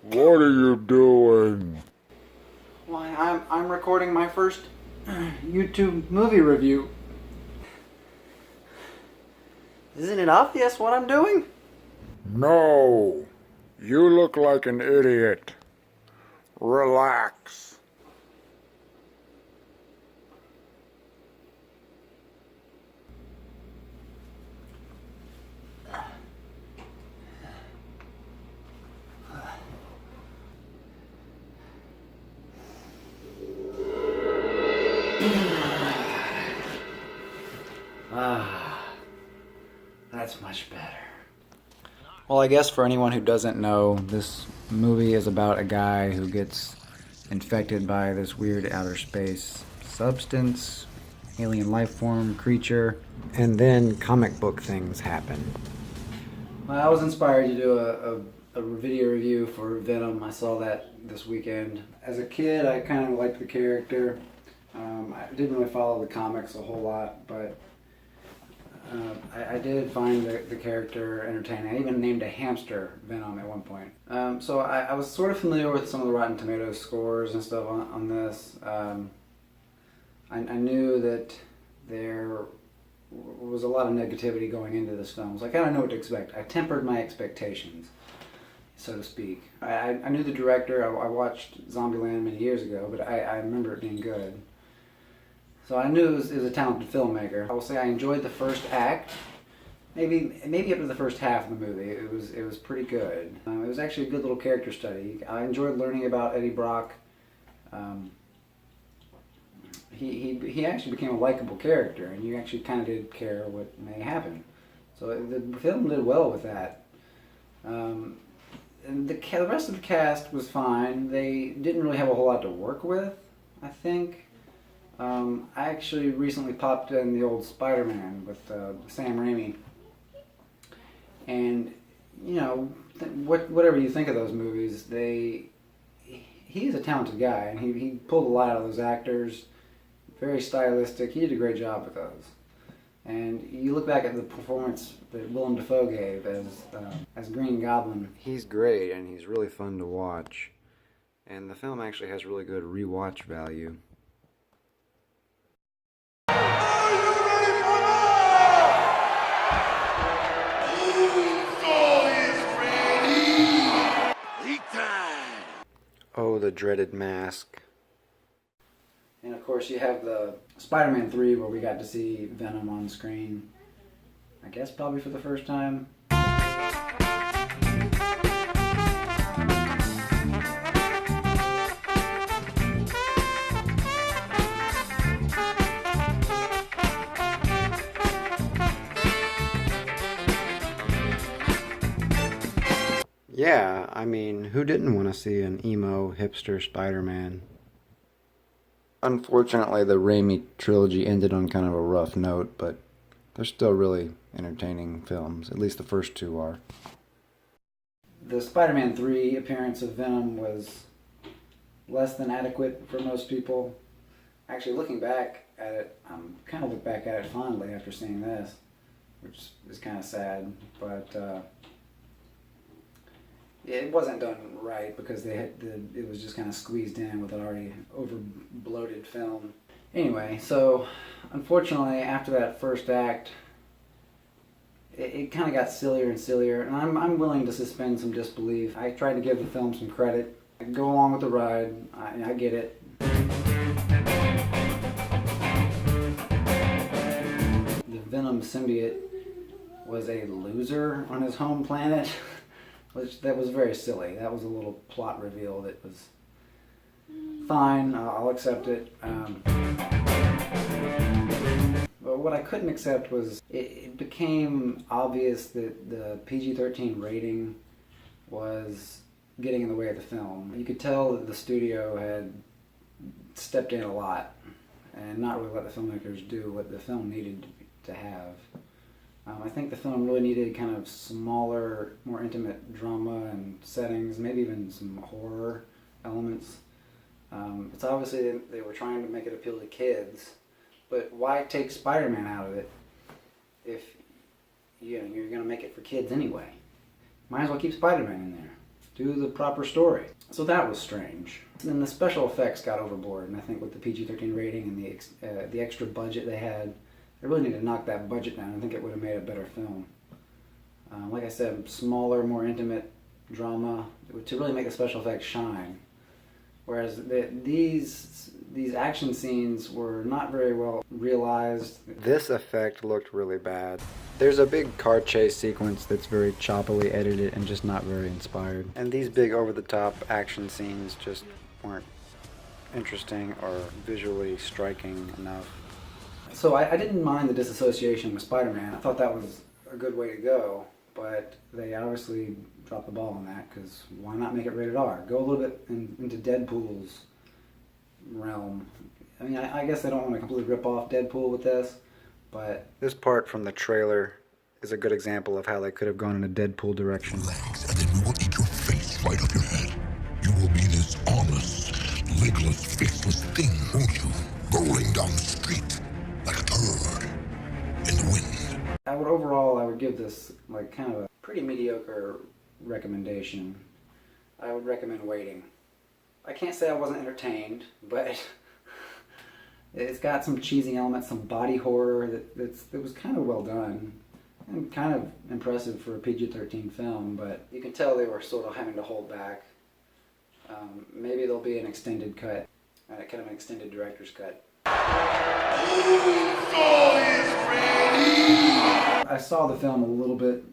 What are you doing? Why, I'm recording my first YouTube movie review. Isn't it obvious what I'm doing? No. You look like an idiot. Relax. That's much better. Well, I guess for anyone who doesn't know, this movie is about a guy who gets infected by this weird outer space substance, alien life form, creature, and then comic book things happen. Well, I was inspired to do a video review for Venom. I saw that this weekend. As a kid, I kind of liked the character. I didn't really follow the comics a whole lot, but I did find the character entertaining. I even named a hamster Venom at one point. So I was sort of familiar with some of the Rotten Tomatoes scores and stuff on this. I knew that there was a lot of negativity going into this film, so I kind of know what to expect. I tempered my expectations, so to speak. I knew the director. I watched Zombieland many years ago, but I remember it being good. So I knew it was a talented filmmaker. I will say I enjoyed the first act, maybe up to the first half of the movie. It was pretty good. It was actually a good little character study. I enjoyed learning about Eddie Brock. He actually became a likable character, and you actually kind of did care what may happen. So the film did well with that. And the rest of the cast was fine. They didn't really have a whole lot to work with, I think. I actually recently popped in the old Spider-Man with Sam Raimi, and you know, whatever you think of those movies, he's a talented guy, and he pulled a lot out of those actors. Very stylistic. He did a great job with those. And you look back at the performance that Willem Dafoe gave as Green Goblin. He's great, and he's really fun to watch. And the film actually has really good rewatch value. Oh, the dreaded mask. And of course you have the Spider-Man 3 where we got to see Venom on screen. I guess probably for the first time. Yeah, I mean, who didn't want to see an emo hipster Spider-Man? Unfortunately, the Raimi trilogy ended on kind of a rough note, but they're still really entertaining films. At least the first two are. The Spider-Man 3 appearance of Venom was less than adequate for most people. Actually, looking back at it, I'm kind of look back at it fondly after seeing this, which is kind of sad, but it wasn't done right because it was just kind of squeezed in with an already over-bloated film. Anyway, so unfortunately after that first act, it kind of got sillier and sillier, and I'm willing to suspend some disbelief. I tried to give the film some credit. I go along with the ride. I get it. The Venom symbiote was a loser on his home planet. That was very silly. That was a little plot reveal that was fine. I'll accept it. But what I couldn't accept was it became obvious that the PG-13 rating was getting in the way of the film. You could tell that the studio had stepped in a lot and not really let the filmmakers do what the film needed to have. I think the film really needed kind of smaller, more intimate drama and settings, maybe even some horror elements. It's obviously they were trying to make it appeal to kids, but why take Spider-Man out of it if you're going to make it for kids anyway? Might as well keep Spider-Man in there. do the proper story. So that was strange. And then the special effects got overboard, and I think with the PG-13 rating and the extra budget they had, they really need to knock that budget down. I think it would have made a better film. Like I said, smaller, more intimate drama to really make the special effects shine. Whereas these action scenes were not very well realized. This effect looked really bad. There's a big car chase sequence that's very choppily edited and just not very inspired. And these big over-the-top action scenes just weren't interesting or visually striking enough. So I didn't mind the disassociation with Spider-Man. I thought that was a good way to go, but they obviously dropped the ball on that, because why not make it rated R? Go a little bit into Deadpool's realm. I mean, I guess they don't want to completely rip off Deadpool with this, but this part from the trailer is a good example of how they could have gone in a Deadpool direction. Legs, and then we will eat your face right off your head. You will be this armless, legless, faceless thing, won't you? Rolling down the street like a turd in the wind. I would give this like kind of a pretty mediocre recommendation. I would recommend waiting. I can't say I wasn't entertained, but it's got some cheesy elements, some body horror that was kind of well done and kind of impressive for a PG-13 film, but you can tell they were sort of having to hold back. Maybe there'll be an extended cut, kind of an extended director's cut. I saw the film a little bit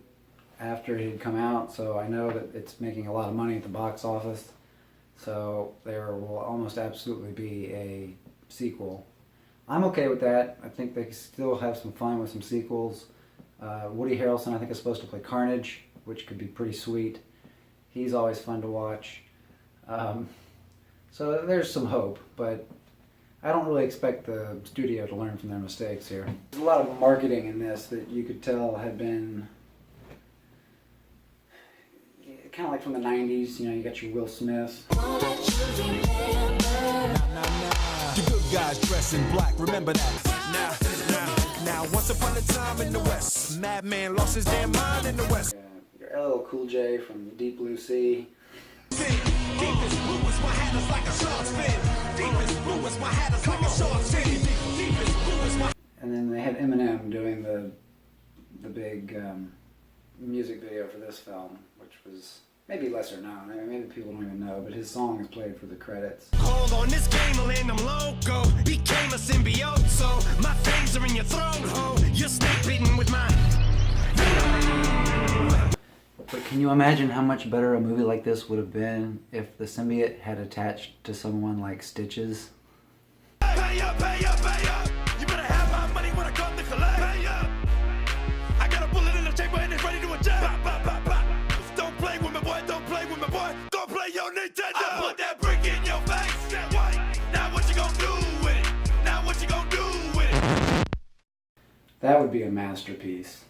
after it had come out, so I know that it's making a lot of money at the box office. So there will almost absolutely be a sequel. I'm okay with that. I think they still have some fun with some sequels. Woody Harrelson, I think, is supposed to play Carnage, which could be pretty sweet. He's always fun to watch. So there's some hope, but I don't really expect the studio to learn from their mistakes here. There's a lot of marketing in this that you could tell had been kind of like from the 90s. You know, you got your Will Smith. The good guys dress in black, remember that. Now, once upon a time in the West, madman lost his damn mind in the West. Your LL Cool J from Deep Blue Sea. And then they had Eminem doing the big music video for this film, which was maybe lesser known. I mean, maybe people don't even know, but his song is played for the credits. Hold on, this game will end, I'm loco. Became a symbiote, so my fangs are in your throat, ho. You're snake bitten with mine. But can you imagine how much better a movie like this would have been if the symbiote had attached to someone like Stitches? Pay up, pay up, pay up. You better have my money when I come to collect. Pay up. I got a bullet in the chamber and it's ready to eject. Pop, pop, pop, pop. Don't play with me, boy. Don't play with me, boy. Don't play your Nintendo. I put that brick in your face. That white. Now what you gonna do with it? Now what you gonna do with it? That would be a masterpiece.